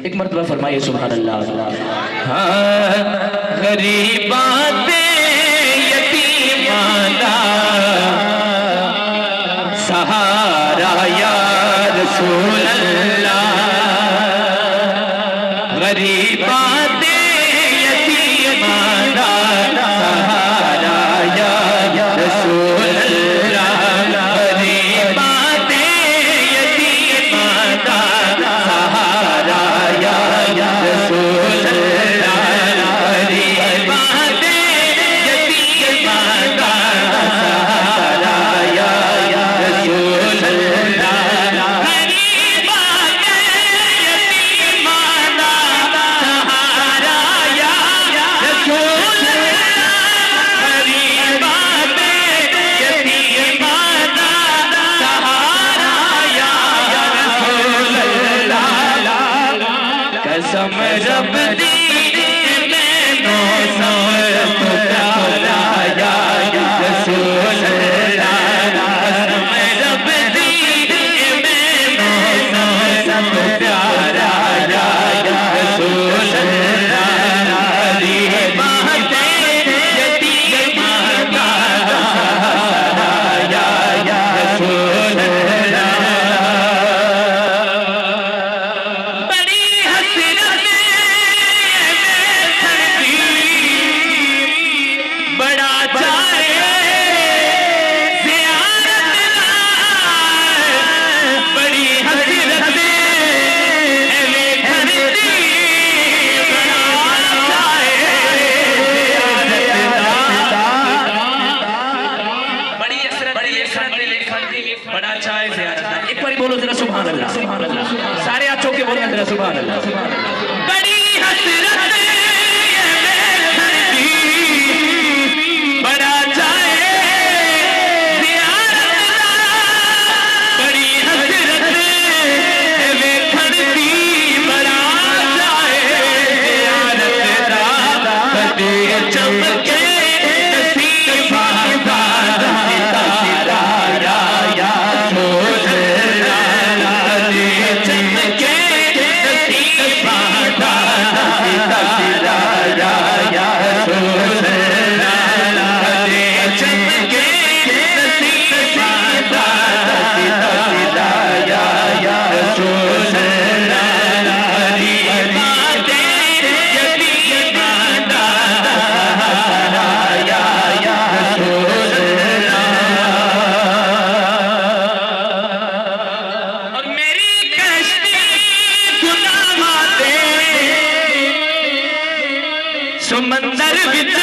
ایک مرتبہ فرمائیے سبحان اللہ. ہاں غریبان یتیمان سہارا یا رسول اللہ. غریبان یتیمان سہارا یا رسول اللہ. غریبان یتیمان سہارا یا رسول اللہ. غریبان یتیمان سہارا یا رسول اللہ. غریبان یتیمان سہارا یا رسول اللہ. غریبان یتیمان سہارا یا رسول اللہ. قسم رب دی میں نو سب پیارا یا رسول اللہ. قسم رب دی میں نو سب پیارا یا رسول اللہ. غریبان یتیمان سہارا یا رسول اللہ. بڑی حسرت میں کھڑی بڑا چاہے زیارت بڑی حسرت میں کھڑی بڑا چاہے بڑا چاہے زیارت. ایک بار بولو ذرا سبحان اللہ. سبحان اللہ. سارے ہاتھ چوکے بولو ذرا سبحان اللہ. بڑی حسرت بڑا چاہے زیارت بڑی حسرت میں کھڑی بڑا چاہے زیارت کتے چمکے نصیب آزاد ستارہ یا رسول اللہ. چمکے نصیب آزاد ستارہ یا رسول اللہ. چمکے نصیب آزاد ستارہ یا رسول اللہ. غریبان یتیمان سہارا یا رسول اللہ. اور میری کشتی گناہاں دے سمندر وچ